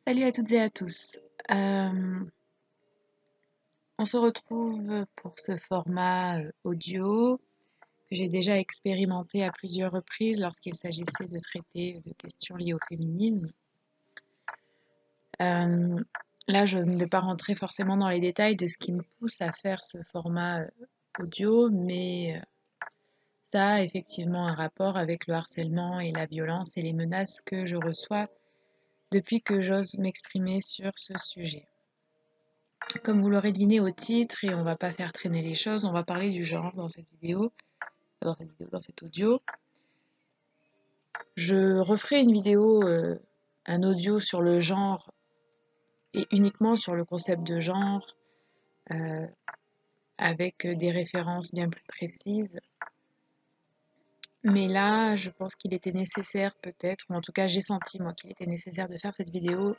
Salut à toutes et à tous. Euh, on se retrouve pour ce format audio que j'ai déjà expérimenté à plusieurs reprises lorsqu'il s'agissait de traiter de questions liées au féminisme. Euh, Là, je ne vais pas rentrer forcément dans les détails de ce qui me pousse à faire ce format audio, mais ça a effectivement un rapport avec le harcèlement et la violence et les menaces que je reçois depuis que j'ose m'exprimer sur ce sujet. Comme vous l'aurez deviné au titre, et on va pas faire traîner les choses, on va parler du genre dans cette vidéo, dans cet audio. Je referai une vidéo, un audio sur le genre et uniquement sur le concept de genre, euh, avec des références bien plus précises. Mais là, je pense qu'il était nécessaire peut-être, ou en tout cas j'ai senti moi qu'il était nécessaire de faire cette vidéo,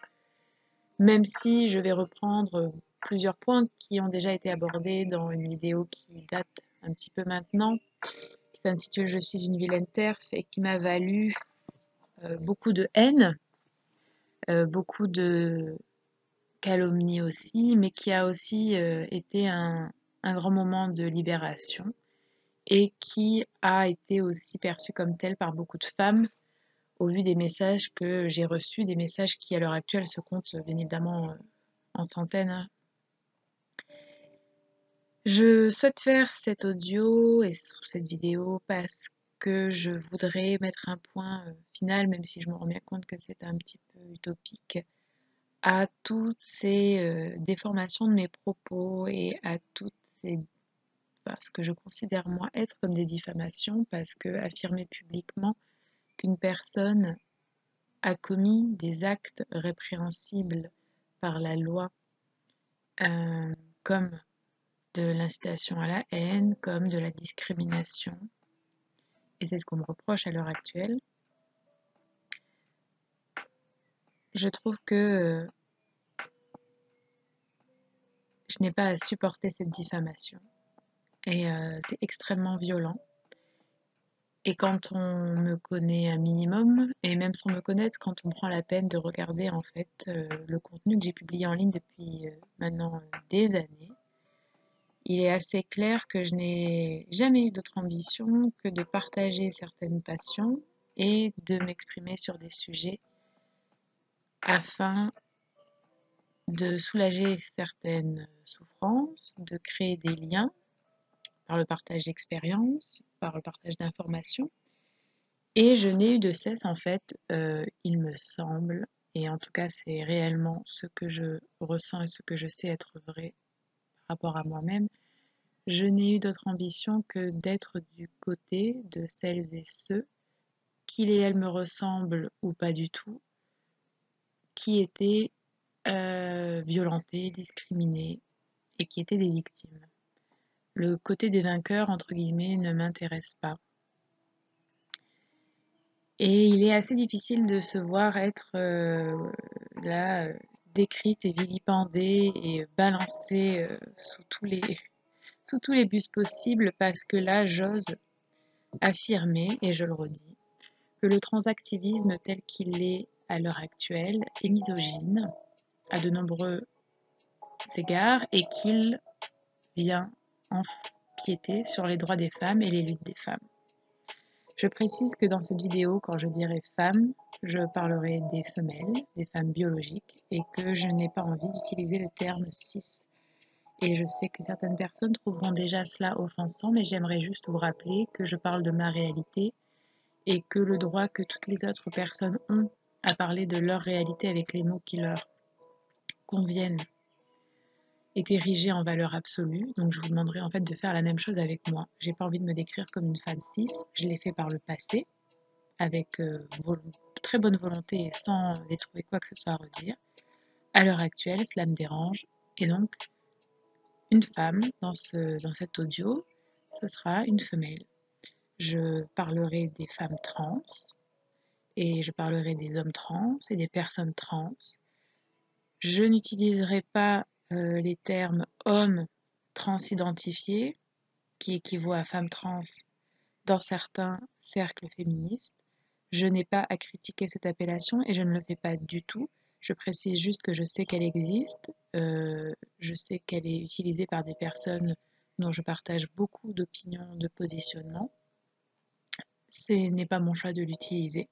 même si je vais reprendre plusieurs points qui ont déjà été abordés dans une vidéo qui date un petit peu maintenant, qui s'intitule Je suis une vilaine TERF et qui m'a valu beaucoup de haine, beaucoup de calomnie aussi, mais qui a aussi été un grand moment de libération et qui a été aussi perçu comme tel par beaucoup de femmes au vu des messages que j'ai reçus, des messages qui à l'heure actuelle se comptent bien évidemment en centaines, hein. Je souhaite faire cet audio et cette vidéo parce que je voudrais mettre un point final, même si je me rends bien compte que c'est un petit peu utopique, à toutes ces déformations de mes propos et à toutes ces, enfin, ce que je considère moi être comme des diffamations, parce que affirmer publiquement qu'une personne a commis des actes répréhensibles par la loi, euh, comme de l'incitation à la haine, comme de la discrimination, et c'est ce qu'on me reproche à l'heure actuelle, je trouve que je n'ai pas à supporter cette diffamation. Et c'est extrêmement violent. Et quand on me connaît un minimum, et même sans me connaître, quand on prend la peine de regarder en fait le contenu que j'ai publié en ligne depuis maintenant des années, il est assez clair que je n'ai jamais eu d'autre ambition que de partager certaines passions et de m'exprimer sur des sujets afin de soulager certaines souffrances, de créer des liens par le partage d'expériences, par le partage d'informations. Et je n'ai eu de cesse, en fait, il me semble, et en tout cas c'est réellement ce que je ressens et ce que je sais être vrai par rapport à moi-même, je n'ai eu d'autre ambition que d'être du côté de celles et ceux, qu'ils et elles me ressemblent ou pas du tout, qui étaient violentés, discriminés et qui étaient des victimes. Le côté des vainqueurs, entre guillemets, ne m'intéresse pas. Et il est assez difficile de se voir être là, décrite et vilipendée et balancée sous tous les bus possibles parce que là, j'ose affirmer, et je le redis, que le transactivisme tel qu'il est à l'heure actuelle est misogyne à de nombreux égards et qu'il vient empiéter sur les droits des femmes et les luttes des femmes. Je précise que dans cette vidéo, quand je dirai femmes, je parlerai des femelles, des femmes biologiques, et que je n'ai pas envie d'utiliser le terme cis. Et je sais que certaines personnes trouveront déjà cela offensant, mais j'aimerais juste vous rappeler que je parle de ma réalité et que le droit que toutes les autres personnes ont à parler de leur réalité avec les mots qui leur conviennent est érigé en valeur absolue. Donc je vous demanderai en fait de faire la même chose avec moi. J'ai pas envie de me décrire comme une femme cis, je l'ai fait par le passé, avec très bonne volonté et sans y trouver quoi que ce soit à redire. À l'heure actuelle, cela me dérange. Et donc, une femme dans cet audio, ce sera une femelle. Je parlerai des femmes trans et je parlerai des hommes trans et des personnes trans. Je n'utiliserai pas les termes hommes transidentifiés, qui équivaut à femmes trans dans certains cercles féministes. Je n'ai pas à critiquer cette appellation et je ne le fais pas du tout. Je précise juste que je sais qu'elle existe, je sais qu'elle est utilisée par des personnes dont je partage beaucoup d'opinions, de positionnements. Ce n'est pas mon choix de l'utiliser.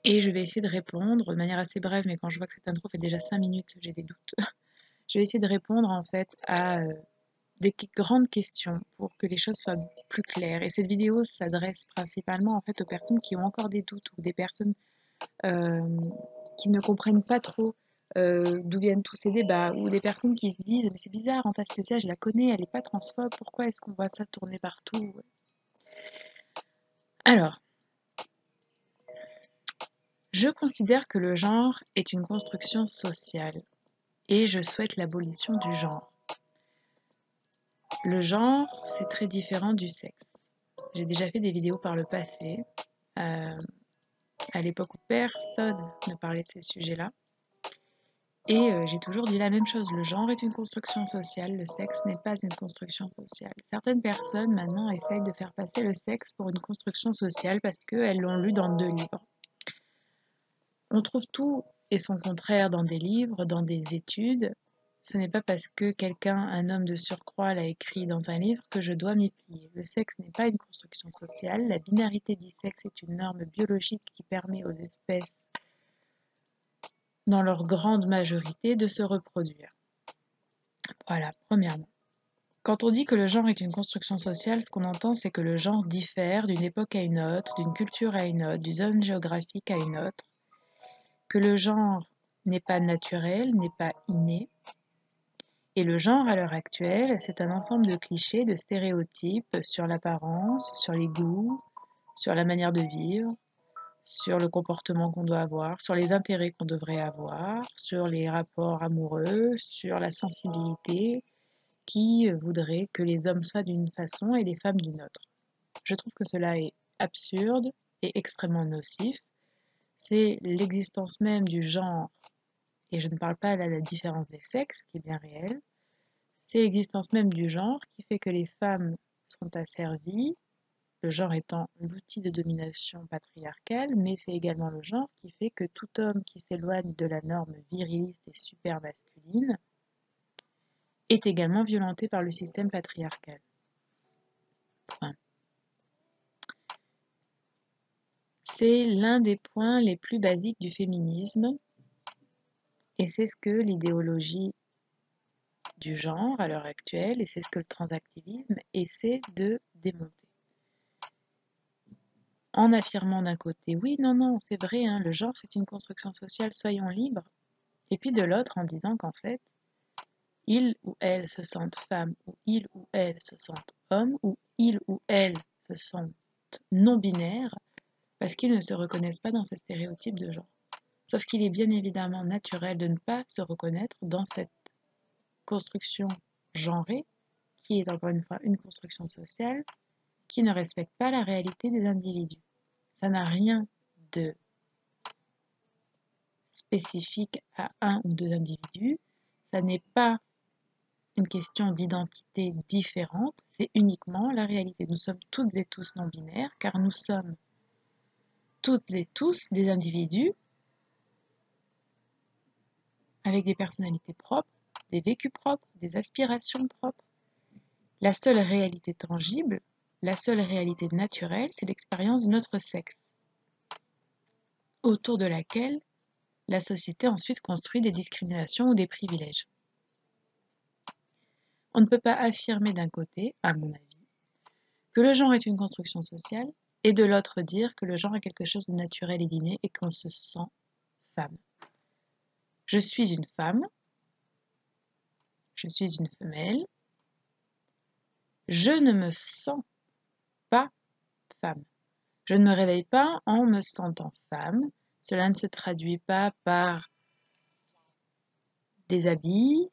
Et je vais essayer de répondre de manière assez brève, mais quand je vois que cette intro fait déjà 5 minutes, j'ai des doutes. Je vais essayer de répondre en fait à des grandes questions pour que les choses soient plus claires. Et cette vidéo s'adresse principalement en fait aux personnes qui ont encore des doutes ou des personnes qui ne comprennent pas trop d'où viennent tous ces débats, ou des personnes qui se disent mais c'est bizarre, Anastasia, je la connais, elle n'est pas transphobe, pourquoi est-ce qu'on voit ça tourner partout? Alors, je considère que le genre est une construction sociale et je souhaite l'abolition du genre. Le genre, c'est très différent du sexe. J'ai déjà fait des vidéos par le passé, à l'époque où personne ne parlait de ces sujets-là. Et j'ai toujours dit la même chose, le genre est une construction sociale, le sexe n'est pas une construction sociale. Certaines personnes maintenant essayent de faire passer le sexe pour une construction sociale parce qu'elles l'ont lu dans 2 livres. On trouve tout et son contraire dans des livres, dans des études. Ce n'est pas parce que quelqu'un, un homme de surcroît, l'a écrit dans un livre que je dois m'y plier. Le sexe n'est pas une construction sociale, la binarité du sexe est une norme biologique qui permet aux espèces, dans leur grande majorité, de se reproduire. Voilà, premièrement. Quand on dit que le genre est une construction sociale, ce qu'on entend, c'est que le genre diffère d'une époque à une autre, d'une culture à une autre, d'une zone géographique à une autre, que le genre n'est pas naturel, n'est pas inné. Et le genre, à l'heure actuelle, c'est un ensemble de clichés, de stéréotypes sur l'apparence, sur les goûts, sur la manière de vivre, sur le comportement qu'on doit avoir, sur les intérêts qu'on devrait avoir, sur les rapports amoureux, sur la sensibilité, qui voudrait que les hommes soient d'une façon et les femmes d'une autre. Je trouve que cela est absurde et extrêmement nocif. C'est l'existence même du genre, et je ne parle pas là de la différence des sexes, qui est bien réelle, c'est l'existence même du genre qui fait que les femmes sont asservies, le genre étant l'outil de domination patriarcale, mais c'est également le genre qui fait que tout homme qui s'éloigne de la norme viriliste et super masculine est également violenté par le système patriarcal. Point. C'est l'un des points les plus basiques du féminisme et c'est ce que l'idéologie du genre à l'heure actuelle et c'est ce que le transactivisme essaie de démonter. En affirmant d'un côté, oui, non, non, c'est vrai, hein, le genre c'est une construction sociale, soyons libres, et puis de l'autre en disant qu'en fait, il ou elle se sentent femme, ou il ou elle se sentent homme, ou il ou elle se sentent non-binaires, parce qu'ils ne se reconnaissent pas dans ces stéréotypes de genre. Sauf qu'il est bien évidemment naturel de ne pas se reconnaître dans cette construction genrée, qui est encore une fois une construction sociale, qui ne respecte pas la réalité des individus. Ça n'a rien de spécifique à un ou deux individus, ça n'est pas une question d'identité différente, c'est uniquement la réalité. Nous sommes toutes et tous non-binaires, car nous sommes toutes et tous des individus avec des personnalités propres, des vécus propres, des aspirations propres. La seule réalité tangible, la seule réalité naturelle, c'est l'expérience de notre sexe, autour de laquelle la société ensuite construit des discriminations ou des privilèges. On ne peut pas affirmer d'un côté, à mon avis, que le genre est une construction sociale, et de l'autre dire que le genre est quelque chose de naturel et d'inné et qu'on se sent femme. Je suis une femme, je suis une femelle, je ne me sens pas femme. Je ne me réveille pas en me sentant femme. Cela ne se traduit pas par des habits,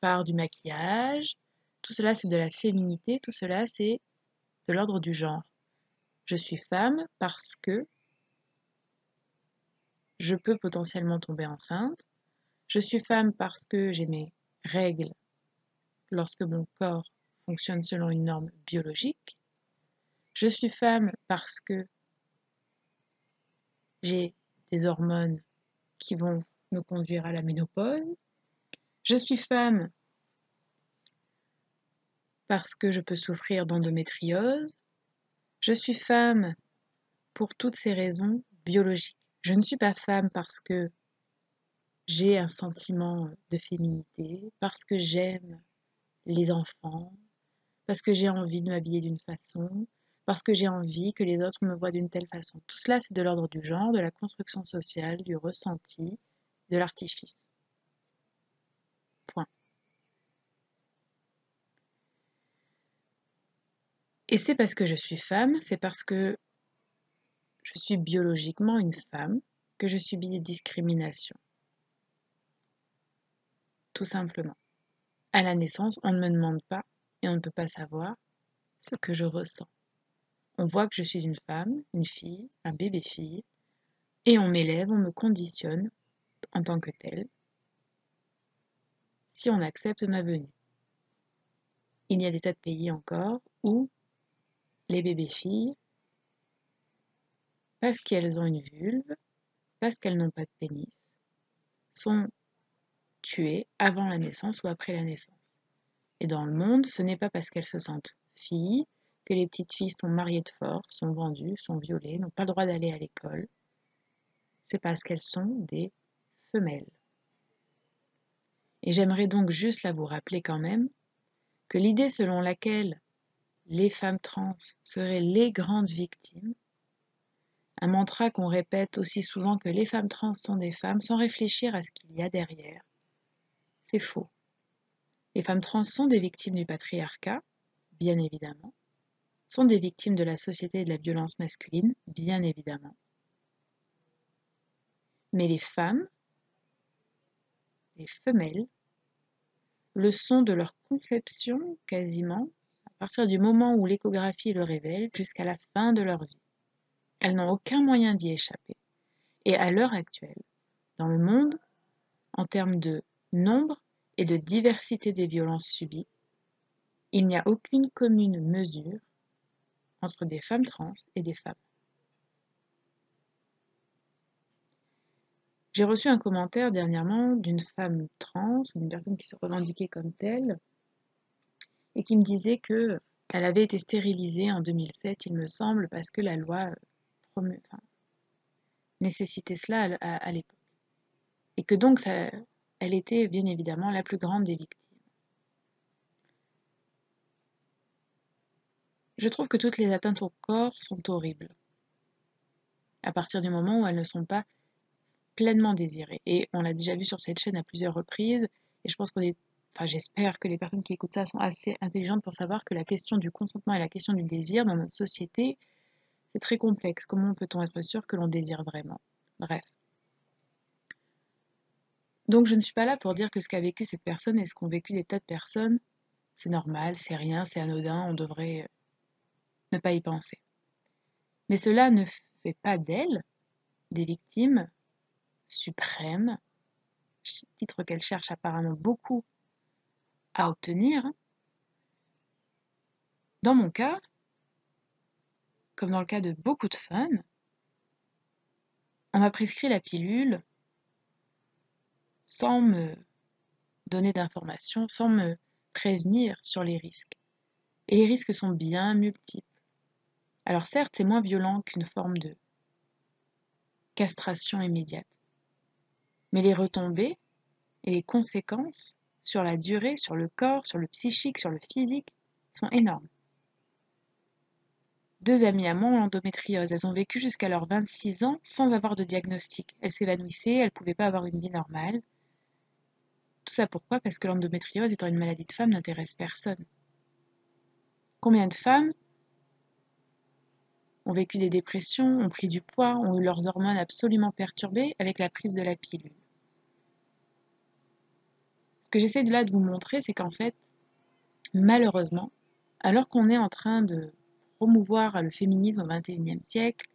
par du maquillage. Tout cela, c'est de la féminité. Tout cela, c'est de l'ordre du genre. Je suis femme parce que je peux potentiellement tomber enceinte. Je suis femme parce que j'ai mes règles lorsque mon corps fonctionne selon une norme biologique. Je suis femme parce que j'ai des hormones qui vont me conduire à la ménopause. Je suis femme parce que je peux souffrir d'endométriose. Je suis femme pour toutes ces raisons biologiques. Je ne suis pas femme parce que j'ai un sentiment de féminité, parce que j'aime les enfants, parce que j'ai envie de m'habiller d'une façon, parce que j'ai envie que les autres me voient d'une telle façon. Tout cela, c'est de l'ordre du genre, de la construction sociale, du ressenti, de l'artifice. Point. Et c'est parce que je suis femme, c'est parce que je suis biologiquement une femme que je subis des discriminations. Tout simplement. À la naissance, on ne me demande pas et on ne peut pas savoir ce que je ressens. On voit que je suis une femme, une fille, un bébé-fille, et on m'élève, on me conditionne en tant que telle, si on accepte ma venue. Il y a des tas de pays encore où les bébés-filles, parce qu'elles ont une vulve, parce qu'elles n'ont pas de pénis, sont tuées avant la naissance ou après la naissance. Et dans le monde, ce n'est pas parce qu'elles se sentent filles que les petites filles sont mariées de force, sont vendues, sont violées, n'ont pas le droit d'aller à l'école. C'est parce qu'elles sont des femelles. Et j'aimerais donc juste là vous rappeler quand même que l'idée selon laquelle les femmes trans seraient les grandes victimes, un mantra qu'on répète aussi souvent que les femmes trans sont des femmes sans réfléchir à ce qu'il y a derrière, c'est faux. Les femmes trans sont des victimes du patriarcat, bien évidemment, sont des victimes de la société et de la violence masculine, bien évidemment. Mais les femmes, les femelles, le sont de leur conception quasiment, à partir du moment où l'échographie le révèle, jusqu'à la fin de leur vie. Elles n'ont aucun moyen d'y échapper. Et à l'heure actuelle, dans le monde, en termes de nombre et de diversité des violences subies, il n'y a aucune commune mesure entre des femmes trans et des femmes. J'ai reçu un commentaire dernièrement d'une femme trans, d'une personne qui se revendiquait comme telle, et qui me disait que elle avait été stérilisée en 2007, il me semble, parce que la loi nécessitait cela à l'époque. Et que donc, elle était bien évidemment la plus grande des victimes. Je trouve que toutes les atteintes au corps sont horribles, à partir du moment où elles ne sont pas pleinement désirées. Et on l'a déjà vu sur cette chaîne à plusieurs reprises, et je pense j'espère que les personnes qui écoutent ça sont assez intelligentes pour savoir que la question du consentement et la question du désir dans notre société, c'est très complexe. Comment peut-on être sûr que l'on désire vraiment? Bref. Donc je ne suis pas là pour dire que ce qu'a vécu cette personne et ce qu'ont vécu des tas de personnes, c'est normal, c'est rien, c'est anodin, on devrait ne pas y penser. Mais cela ne fait pas d'elles des victimes suprêmes, titre qu'elles cherchent apparemment beaucoup à obtenir. Dans mon cas, comme dans le cas de beaucoup de femmes, on m'a prescrit la pilule sans me donner d'informations, sans me prévenir sur les risques. Et les risques sont bien multiples. Alors certes, c'est moins violent qu'une forme de castration immédiate. Mais les retombées et les conséquences sur la durée, sur le corps, sur le psychique, sur le physique, sont énormes. 2 amies à moi ont l'endométriose. Elles ont vécu jusqu'à leurs 26 ans sans avoir de diagnostic. Elles s'évanouissaient, elles ne pouvaient pas avoir une vie normale. Tout ça pourquoi? Parce que l'endométriose étant une maladie de femme n'intéresse personne. Combien de femmes ont vécu des dépressions, ont pris du poids, ont eu leurs hormones absolument perturbées avec la prise de la pilule? Ce que j'essaie de là de vous montrer, c'est qu'en fait, malheureusement, alors qu'on est en train de promouvoir le féminisme au XXIe siècle,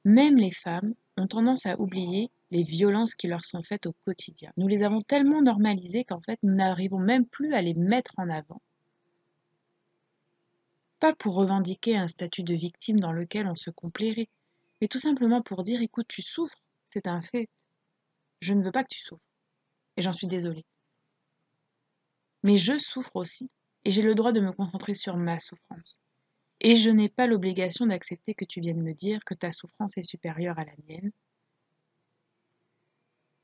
même les femmes ont tendance à oublier les violences qui leur sont faites au quotidien. Nous les avons tellement normalisées qu'en fait, nous n'arrivons même plus à les mettre en avant. Pas pour revendiquer un statut de victime dans lequel on se complairait, mais tout simplement pour dire, écoute, tu souffres, c'est un fait. Je ne veux pas que tu souffres. Et j'en suis désolée. Mais je souffre aussi. Et j'ai le droit de me concentrer sur ma souffrance. Et je n'ai pas l'obligation d'accepter que tu viennes me dire que ta souffrance est supérieure à la mienne,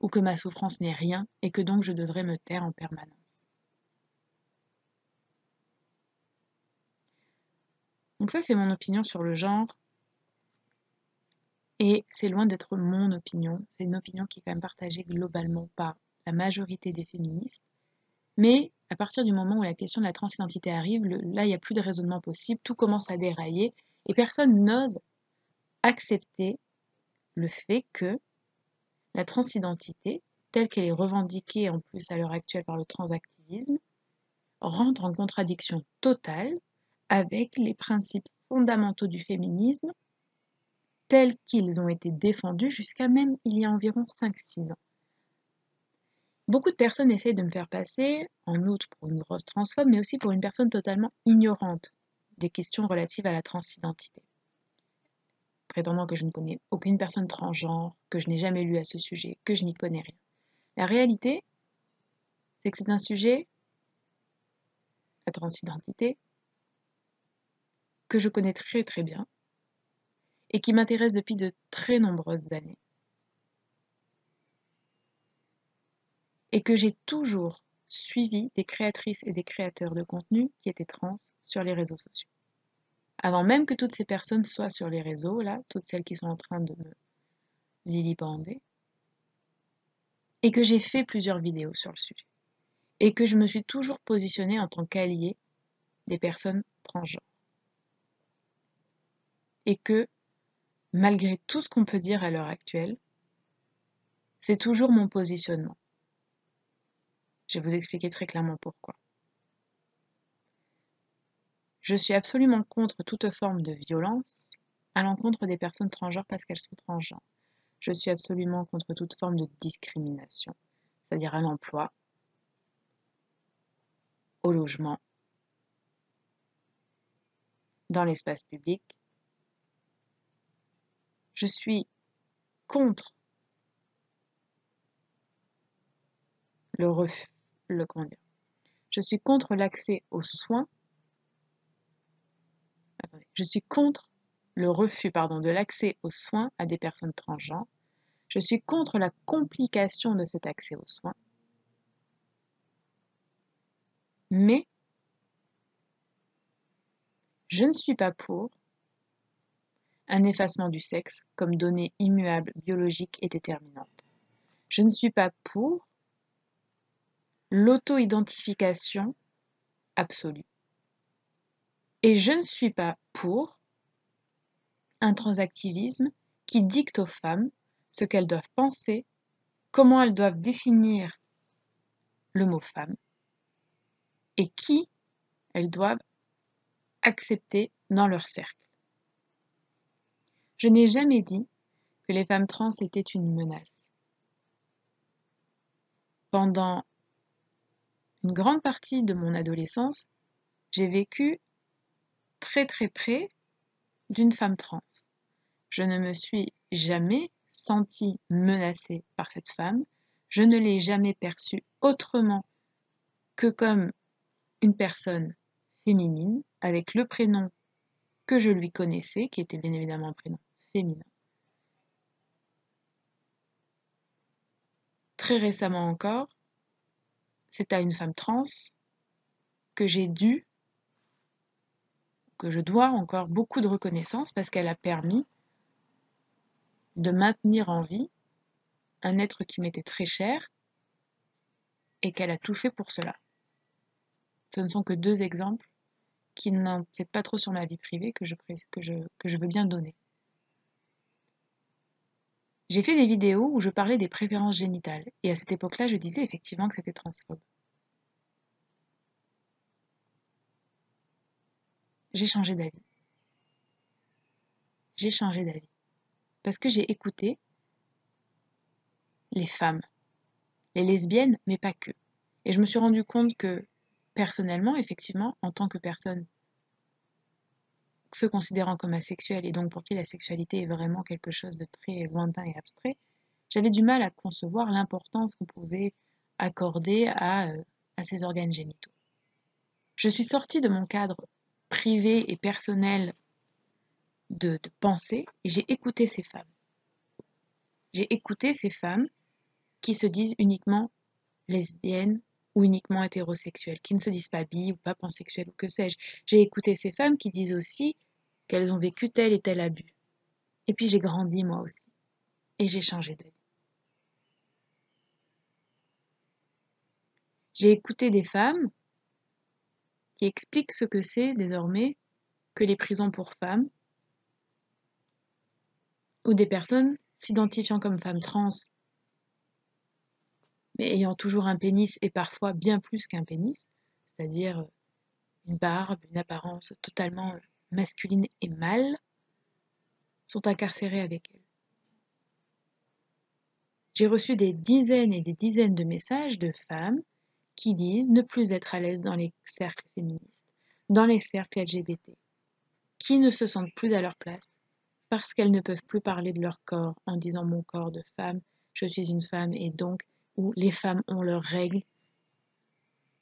ou que ma souffrance n'est rien, et que donc je devrais me taire en permanence. Donc ça, c'est mon opinion sur le genre. Et c'est loin d'être mon opinion. C'est une opinion qui est quand même partagée globalement par la majorité des féministes. Mais à partir du moment où la question de la transidentité arrive, là, il n'y a plus de raisonnement possible. Tout commence à dérailler. Et personne n'ose accepter le fait que la transidentité, telle qu'elle est revendiquée en plus à l'heure actuelle par le transactivisme, rentre en contradiction totale avec les principes fondamentaux du féminisme tels qu'ils ont été défendus jusqu'à même il y a environ 5-6 ans. Beaucoup de personnes essayent de me faire passer, en outre pour une grosse transphobe, mais aussi pour une personne totalement ignorante des questions relatives à la transidentité, prétendant que je ne connais aucune personne transgenre, que je n'ai jamais lu à ce sujet, que je n'y connais rien. La réalité, c'est que c'est un sujet, la transidentité, que je connais très très bien et qui m'intéresse depuis de très nombreuses années. Et que j'ai toujours suivi des créatrices et des créateurs de contenu qui étaient trans sur les réseaux sociaux. Avant même que toutes ces personnes soient sur les réseaux, là, toutes celles qui sont en train de me vilipender, et que j'ai fait plusieurs vidéos sur le sujet, et que je me suis toujours positionnée en tant qu'alliée des personnes transgenres. Et que, malgré tout ce qu'on peut dire à l'heure actuelle, c'est toujours mon positionnement. Je vais vous expliquer très clairement pourquoi. Je suis absolument contre toute forme de violence à l'encontre des personnes transgenres parce qu'elles sont transgenres. Je suis absolument contre toute forme de discrimination, c'est-à-dire à l'emploi, au logement, dans l'espace public. Je suis contre je suis contre l'accès aux soins. Je suis contre le refus de l'accès aux soins à des personnes transgenres. Je suis contre la complication de cet accès aux soins. Mais je ne suis pas pour un effacement du sexe comme donnée immuable, biologique et déterminante. Je ne suis pas pour l'auto-identification absolue. Et je ne suis pas pour un transactivisme qui dicte aux femmes ce qu'elles doivent penser, comment elles doivent définir le mot femme et qui elles doivent accepter dans leur cercle. Je n'ai jamais dit que les femmes trans étaient une menace. Pendant une grande partie de mon adolescence, j'ai vécu très très près d'une femme trans. Je ne me suis jamais sentie menacée par cette femme. Je ne l'ai jamais perçue autrement que comme une personne féminine avec le prénom que je lui connaissais, qui était bien évidemment un prénom féminin. Très récemment encore, c'est à une femme trans que je dois encore beaucoup de reconnaissance parce qu'elle a permis de maintenir en vie un être qui m'était très cher et qu'elle a tout fait pour cela. Ce ne sont que 2 exemples qui n'empiètent pas trop sur ma vie privée que je veux bien donner. J'ai fait des vidéos où je parlais des préférences génitales et à cette époque-là, je disais effectivement que c'était transphobe. J'ai changé d'avis. J'ai changé d'avis. Parce que j'ai écouté les femmes, les lesbiennes, mais pas que. Et je me suis rendu compte que, personnellement, effectivement, en tant que personne se considérant comme asexuelle et donc pour qui la sexualité est vraiment quelque chose de très lointain et abstrait, J'avais du mal à concevoir l'importance qu'on pouvait accorder à ces organes génitaux. Je suis sortie de mon cadre privé et personnel de pensée et j'ai écouté ces femmes. J'ai écouté ces femmes qui se disent uniquement lesbiennes ou uniquement hétérosexuelles, qui ne se disent pas bi ou pas pansexuelles ou que sais-je. J'ai écouté ces femmes qui disent aussi qu'elles ont vécu tel et tel abus. Et puis j'ai grandi moi aussi. Et j'ai changé d'avis. J'ai écouté des femmes qui expliquent ce que c'est désormais que les prisons pour femmes, ou des personnes s'identifiant comme femmes trans, mais ayant toujours un pénis et parfois bien plus qu'un pénis, c'est-à-dire une barbe, une apparence totalement masculine et mâle, sont incarcérées avec elles. J'ai reçu des dizaines et des dizaines de messages de femmes qui disent ne plus être à l'aise dans les cercles féministes, dans les cercles LGBT, qui ne se sentent plus à leur place parce qu'elles ne peuvent plus parler de leur corps en disant mon corps de femme, je suis une femme et donc, ou les femmes ont leurs règles.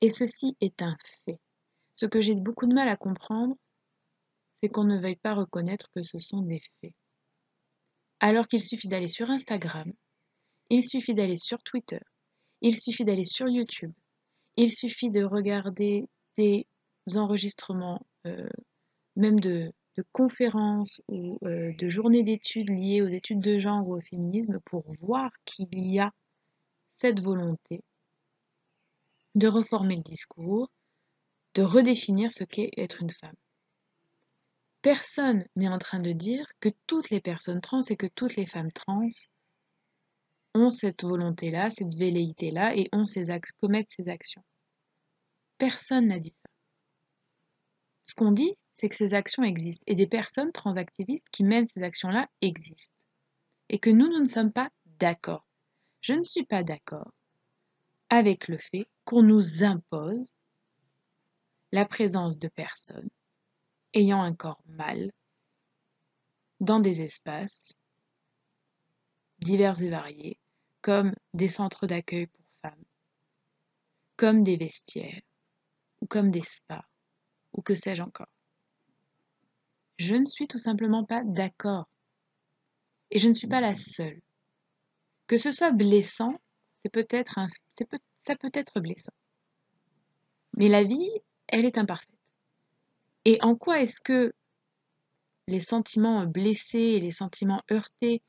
Et ceci est un fait. Ce que j'ai beaucoup de mal à comprendre, c'est qu'on ne veuille pas reconnaître que ce sont des faits. Alors qu'il suffit d'aller sur Instagram, il suffit d'aller sur Twitter, il suffit d'aller sur YouTube, il suffit de regarder des enregistrements, même de conférences ou de journées d'études liées aux études de genre ou au féminisme pour voir qu'il y a cette volonté de reformer le discours, de redéfinir ce qu'est être une femme. Personne n'est en train de dire que toutes les personnes trans et que toutes les femmes trans ont cette volonté-là, cette velléité-là et commettent ces actions. Personne n'a dit ça. Ce qu'on dit, c'est que ces actions existent et des personnes transactivistes qui mènent ces actions-là existent. Et que nous ne sommes pas d'accord. Je ne suis pas d'accord avec le fait qu'on nous impose la présence de personnes ayant un corps mâle dans des espaces divers et variés, comme des centres d'accueil pour femmes, comme des vestiaires, ou comme des spas, ou que sais-je encore. Je ne suis tout simplement pas d'accord. Et je ne suis pas la seule. Que ce soit blessant, ça peut être blessant. Mais la vie, elle est imparfaite. Et en quoi est-ce que les sentiments blessés et les sentiments heurtés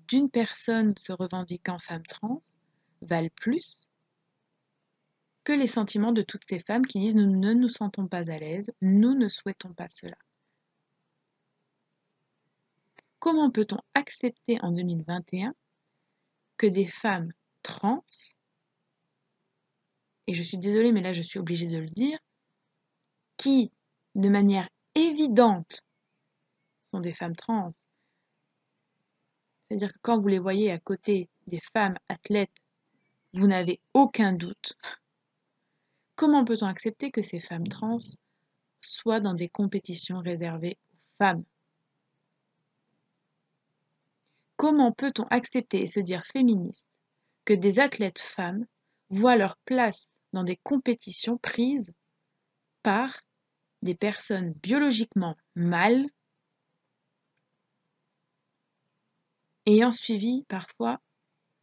d'une personne se revendiquant femme trans valent plus que les sentiments de toutes ces femmes qui disent nous ne nous sentons pas à l'aise, nous ne souhaitons pas cela. Comment peut-on accepter en 2021 que des femmes trans, et je suis désolée mais là je suis obligée de le dire, qui de manière évidente sont des femmes trans, c'est-à-dire que quand vous les voyez à côté des femmes athlètes, vous n'avez aucun doute. Comment peut-on accepter que ces femmes trans soient dans des compétitions réservées aux femmes? Comment peut-on accepter et se dire féministe que des athlètes femmes voient leur place dans des compétitions prises par des personnes biologiquement mâles ayant suivi parfois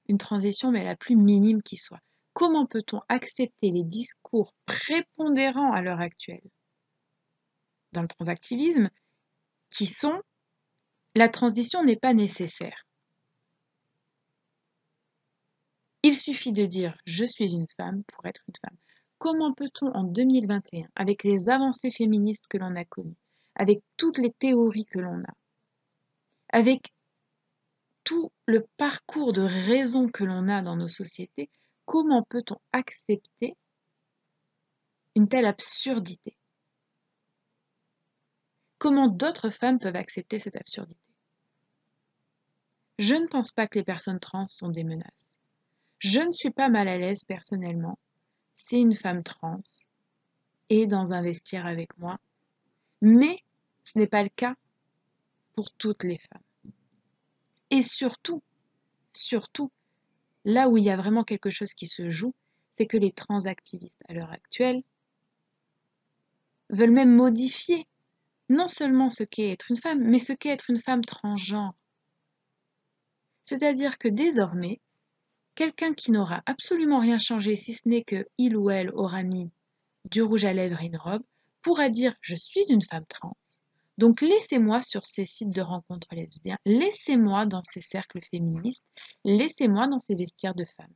une transition mais la plus minime qui soit? Comment peut-on accepter les discours prépondérants à l'heure actuelle dans le transactivisme qui sont la transition n'est pas nécessaire? Il suffit de dire je suis une femme pour être une femme. Comment peut-on en 2021, avec les avancées féministes que l'on a connues, avec toutes les théories que l'on a, avec tout le parcours de raison que l'on a dans nos sociétés, comment peut-on accepter une telle absurdité? Comment d'autres femmes peuvent accepter cette absurdité? Je ne pense pas que les personnes trans sont des menaces. Je ne suis pas mal à l'aise personnellement si une femme trans est dans un vestiaire avec moi, mais ce n'est pas le cas pour toutes les femmes. Et surtout, surtout, là où il y a vraiment quelque chose qui se joue, c'est que les transactivistes à l'heure actuelle veulent même modifier non seulement ce qu'est être une femme, mais ce qu'est être une femme transgenre. C'est-à-dire que désormais, quelqu'un qui n'aura absolument rien changé, si ce n'est que il ou elle aura mis du rouge à lèvres et une robe, pourra dire « je suis une femme trans ». Donc laissez-moi sur ces sites de rencontres lesbiennes, laissez-moi dans ces cercles féministes, laissez-moi dans ces vestiaires de femmes.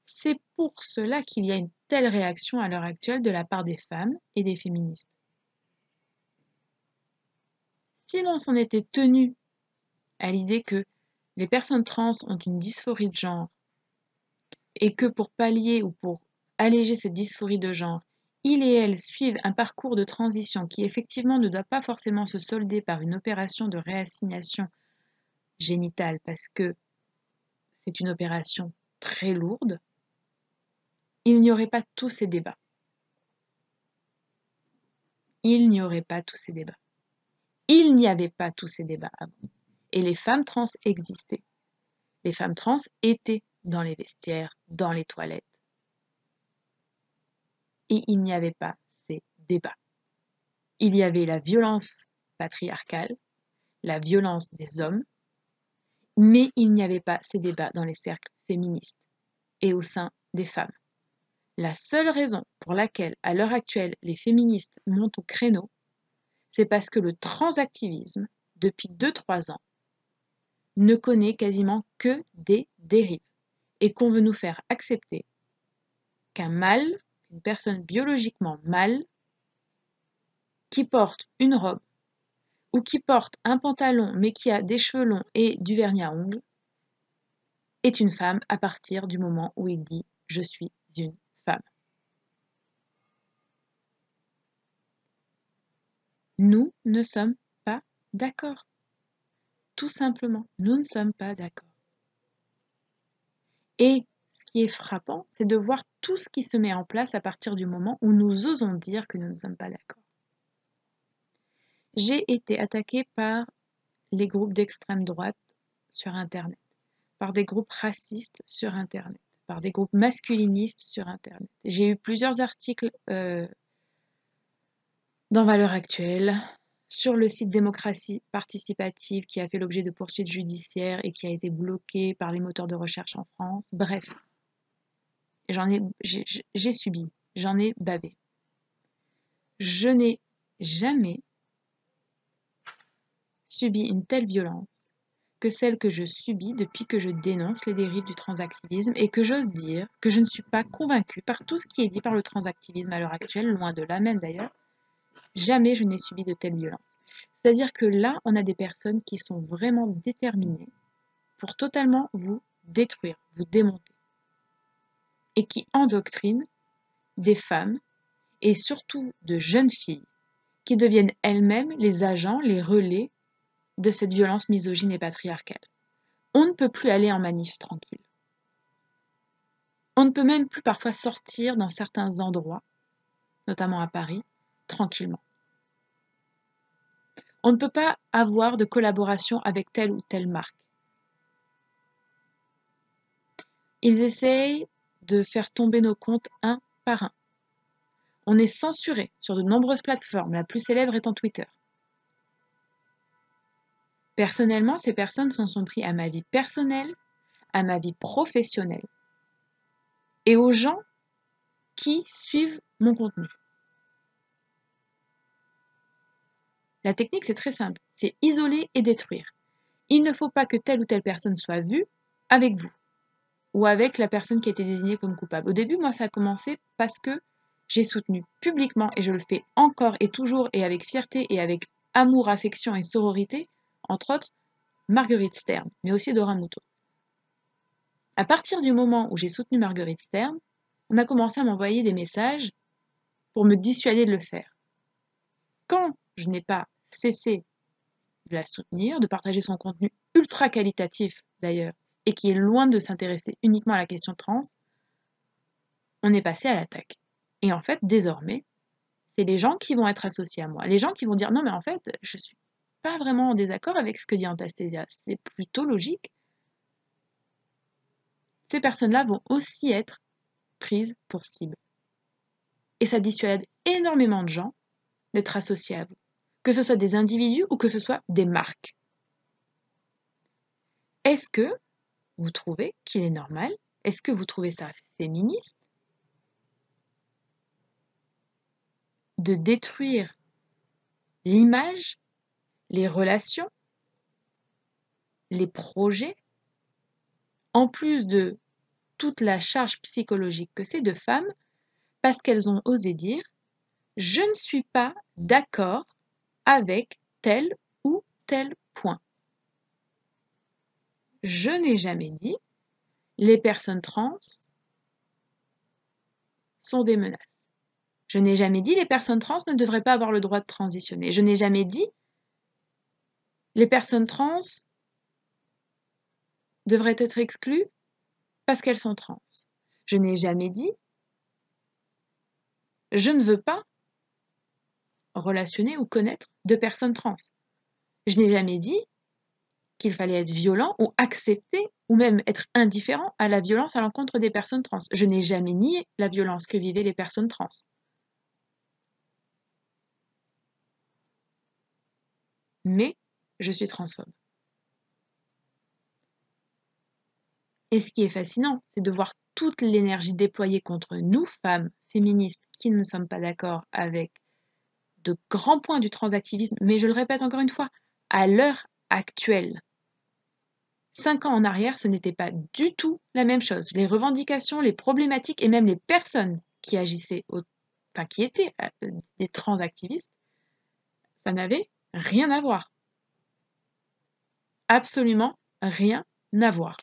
C'est pour cela qu'il y a une telle réaction à l'heure actuelle de la part des femmes et des féministes. Si l'on s'en était tenu à l'idée que les personnes trans ont une dysphorie de genre et que pour pallier ou pour alléger cette dysphorie de genre, ils et elles suivent un parcours de transition qui effectivement ne doit pas forcément se solder par une opération de réassignation génitale parce que c'est une opération très lourde, il n'y aurait pas tous ces débats. Il n'y aurait pas tous ces débats. Il n'y avait pas tous ces débats avant. Et les femmes trans existaient. Les femmes trans étaient dans les vestiaires, dans les toilettes. Et il n'y avait pas ces débats. Il y avait la violence patriarcale, la violence des hommes, mais il n'y avait pas ces débats dans les cercles féministes et au sein des femmes. La seule raison pour laquelle, à l'heure actuelle, les féministes montent au créneau, c'est parce que le transactivisme, depuis 2-3 ans, ne connaît quasiment que des dérives et qu'on veut nous faire accepter qu'un mâle, une personne biologiquement mâle, qui porte une robe ou qui porte un pantalon mais qui a des cheveux longs et du vernis à ongles, est une femme à partir du moment où il dit « je suis une femme ». Nous ne sommes pas d'accord. Tout simplement, nous ne sommes pas d'accord. Et ce qui est frappant, c'est de voir tout ce qui se met en place à partir du moment où nous osons dire que nous ne sommes pas d'accord. J'ai été attaquée par les groupes d'extrême droite sur Internet, par des groupes racistes sur Internet, par des groupes masculinistes sur Internet. J'ai eu plusieurs articles dans Valeurs Actuelles, sur le site Démocratie Participative qui a fait l'objet de poursuites judiciaires et qui a été bloqué par les moteurs de recherche en France. Bref, j'ai subi, j'en ai bavé. Je n'ai jamais subi une telle violence que celle que je subis depuis que je dénonce les dérives du transactivisme et que j'ose dire que je ne suis pas convaincue par tout ce qui est dit par le transactivisme à l'heure actuelle, loin de là même d'ailleurs. Jamais je n'ai subi de telle violence. C'est-à-dire que là, on a des personnes qui sont vraiment déterminées pour totalement vous détruire, vous démonter. Et qui endoctrinent des femmes et surtout de jeunes filles qui deviennent elles-mêmes les agents, les relais de cette violence misogyne et patriarcale. On ne peut plus aller en manif tranquille. On ne peut même plus parfois sortir dans certains endroits, notamment à Paris, tranquillement. On ne peut pas avoir de collaboration avec telle ou telle marque. Ils essayent de faire tomber nos comptes un par un. On est censuré sur de nombreuses plateformes, la plus célèbre étant Twitter. Personnellement, ces personnes s'en sont pris à ma vie personnelle, à ma vie professionnelle et aux gens qui suivent mon contenu. La technique, c'est très simple, c'est isoler et détruire. Il ne faut pas que telle ou telle personne soit vue avec vous ou avec la personne qui a été désignée comme coupable. Au début, moi, ça a commencé parce que j'ai soutenu publiquement, et je le fais encore et toujours, et avec fierté et avec amour, affection et sororité, entre autres, Marguerite Stern, mais aussi Dora Muto. À partir du moment où j'ai soutenu Marguerite Stern, on a commencé à m'envoyer des messages pour me dissuader de le faire. Quand je n'ai pas cessé de la soutenir, de partager son contenu ultra qualitatif d'ailleurs, et qui est loin de s'intéresser uniquement à la question trans, on est passé à l'attaque. Et en fait, désormais, c'est les gens qui vont être associés à moi. Les gens qui vont dire non mais en fait, je suis pas vraiment en désaccord avec ce que dit Anastasia, c'est plutôt logique. Ces personnes-là vont aussi être prises pour cible. Et ça dissuade énormément de gens d'être associés à vous, que ce soit des individus ou que ce soit des marques. Est-ce que vous trouvez qu'il est normal? Est-ce que vous trouvez ça féministe de détruire l'image, les relations, les projets, en plus de toute la charge psychologique que c'est de femmes, parce qu'elles ont osé dire « je ne suis pas d'accord avec tel ou tel point ». Je n'ai jamais dit les personnes trans sont des menaces. Je n'ai jamais dit les personnes trans ne devraient pas avoir le droit de transitionner. Je n'ai jamais dit les personnes trans devraient être exclues parce qu'elles sont trans. Je n'ai jamais dit je ne veux pas relationner ou connaître de personnes trans. Je n'ai jamais dit qu'il fallait être violent ou accepter ou même être indifférent à la violence à l'encontre des personnes trans. Je n'ai jamais nié la violence que vivaient les personnes trans. Mais je suis transphobe. Et ce qui est fascinant, c'est de voir toute l'énergie déployée contre nous, femmes féministes, qui ne sommes pas d'accord avec de grands points du transactivisme, mais je le répète encore une fois, à l'heure actuelle. 5 ans en arrière, ce n'était pas du tout la même chose. Les revendications, les problématiques et même les personnes qui agissaient, qui étaient des transactivistes, ça n'avait rien à voir. Absolument rien à voir.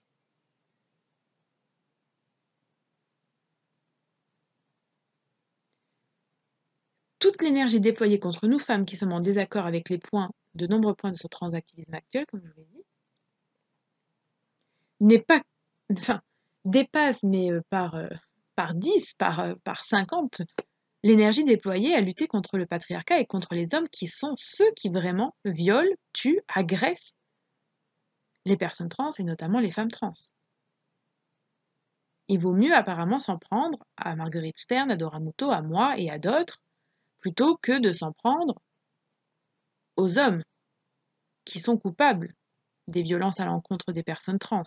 Toute l'énergie déployée contre nous, femmes qui sommes en désaccord avec de nombreux points de ce transactivisme actuel, comme je vous l'ai dit, n'est pas, dépasse, mais par 10, par 50, l'énergie déployée à lutter contre le patriarcat et contre les hommes qui sont ceux qui vraiment violent, tuent, agressent les personnes trans et notamment les femmes trans. Il vaut mieux apparemment s'en prendre à Marguerite Stern, à Dora Muto, à moi et à d'autres, plutôt que de s'en prendre aux hommes qui sont coupables des violences à l'encontre des personnes trans.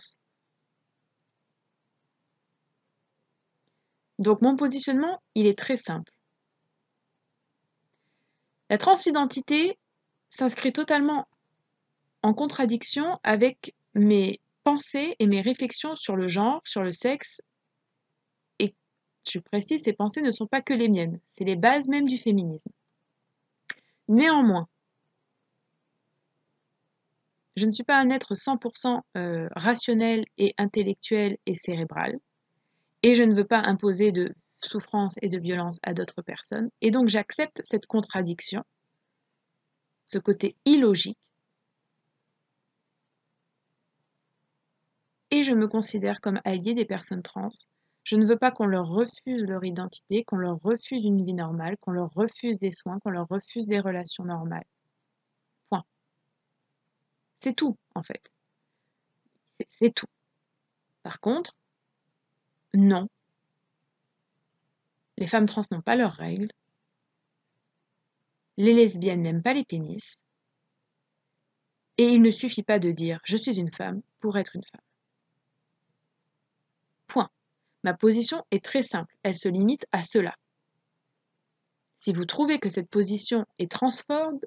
Donc mon positionnement, il est très simple. La transidentité s'inscrit totalement en contradiction avec mes pensées et mes réflexions sur le genre, sur le sexe. Et je précise, ces pensées ne sont pas que les miennes, c'est les bases même du féminisme. Néanmoins, je ne suis pas un être 100% rationnel et intellectuel et cérébral, et je ne veux pas imposer de souffrance et de violence à d'autres personnes, et donc j'accepte cette contradiction, ce côté illogique, et je me considère comme alliée des personnes trans. Je ne veux pas qu'on leur refuse leur identité, qu'on leur refuse une vie normale, qu'on leur refuse des soins, qu'on leur refuse des relations normales. Point. C'est tout, en fait. C'est tout. Par contre, non. Les femmes trans n'ont pas leurs règles. Les lesbiennes n'aiment pas les pénis. Et il ne suffit pas de dire « je suis une femme » pour être une femme. Point. Ma position est très simple, elle se limite à cela. Si vous trouvez que cette position est transphobe,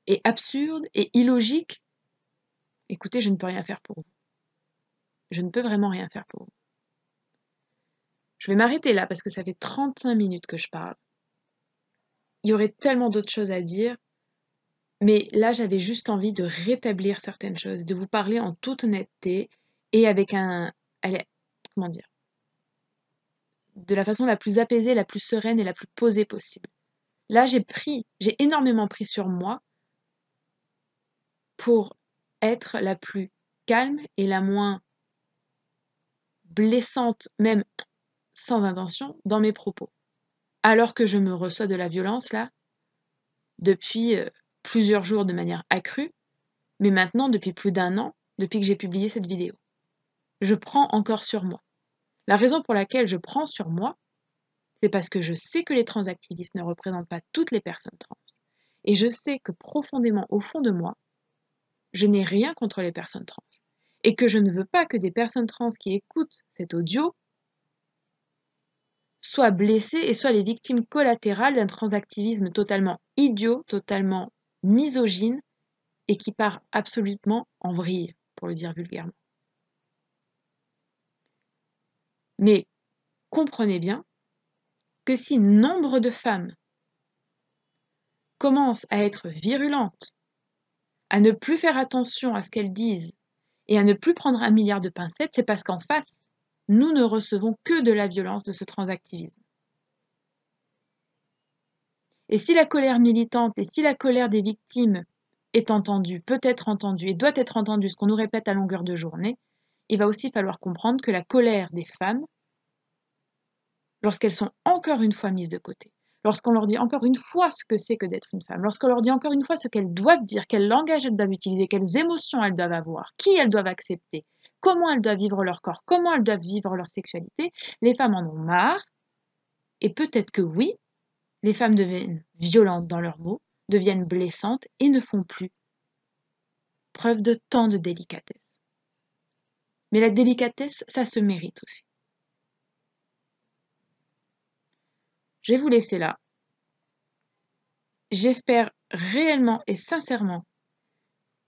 et absurde, et illogique, écoutez, je ne peux rien faire pour vous. Je ne peux vraiment rien faire pour vous. Je vais m'arrêter là parce que ça fait 35 minutes que je parle. Il y aurait tellement d'autres choses à dire, mais là j'avais juste envie de rétablir certaines choses, de vous parler en toute honnêteté et avec de la façon la plus apaisée, la plus sereine et la plus posée possible. Là j'ai énormément pris sur moi pour être la plus calme et la moins blessante, même sans intention, dans mes propos. Alors que je me reçois de la violence là, depuis plusieurs jours de manière accrue, mais maintenant depuis plus d'1 an, depuis que j'ai publié cette vidéo. Je prends encore sur moi. La raison pour laquelle je prends sur moi, c'est parce que je sais que les transactivistes ne représentent pas toutes les personnes trans. Et je sais que profondément, au fond de moi, je n'ai rien contre les personnes trans. Et que je ne veux pas que des personnes trans qui écoutent cet audio soient blessées et soient les victimes collatérales d'un transactivisme totalement idiot, totalement misogyne et qui part absolument en vrille, pour le dire vulgairement. Mais comprenez bien que si nombre de femmes commencent à être virulentes, à ne plus faire attention à ce qu'elles disent et à ne plus prendre 1 milliard de pincettes, c'est parce qu'en face, nous ne recevons que de la violence de ce transactivisme. Et si la colère militante et si la colère des victimes est entendue, peut être entendue et doit être entendue, ce qu'on nous répète à longueur de journée, il va aussi falloir comprendre que la colère des femmes, lorsqu'elles sont encore une fois mises de côté, lorsqu'on leur dit encore une fois ce que c'est que d'être une femme, lorsqu'on leur dit encore une fois ce qu'elles doivent dire, quel langage elles doivent utiliser, quelles émotions elles doivent avoir, qui elles doivent accepter, comment elles doivent vivre leur corps, comment elles doivent vivre leur sexualité, les femmes en ont marre. Et peut-être que oui, les femmes deviennent violentes dans leurs mots, deviennent blessantes et ne font plus preuve de tant de délicatesse. Mais la délicatesse, ça se mérite aussi. Je vais vous laisser là. J'espère réellement et sincèrement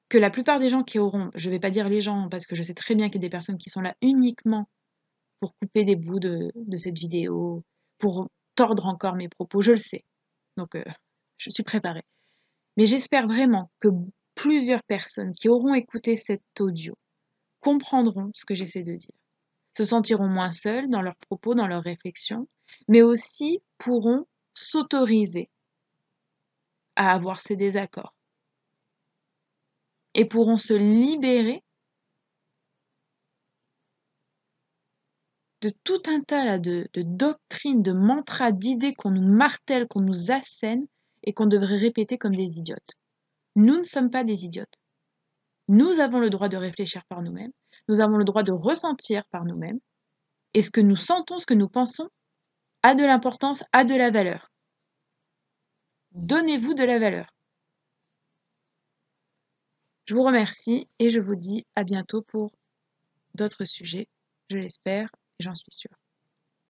que la plupart des gens qui auront, je ne vais pas dire les gens, parce que je sais très bien qu'il y a des personnes qui sont là uniquement pour couper des bouts de cette vidéo, pour tordre encore mes propos, je le sais. Donc, je suis préparée. Mais j'espère vraiment que plusieurs personnes qui auront écouté cet audio comprendront ce que j'essaie de dire, se sentiront moins seules dans leurs propos, dans leurs réflexions, mais aussi pourront s'autoriser à avoir ces désaccords et pourront se libérer de tout un tas là, de doctrines, de mantras, d'idées qu'on nous martèle, qu'on nous assène et qu'on devrait répéter comme des idiotes. Nous ne sommes pas des idiotes. Nous avons le droit de réfléchir par nous-mêmes, nous avons le droit de ressentir par nous-mêmes, et ce que nous sentons, ce que nous pensons, a de l'importance, a de la valeur. Donnez-vous de la valeur. Je vous remercie et je vous dis à bientôt pour d'autres sujets, je l'espère et j'en suis sûre.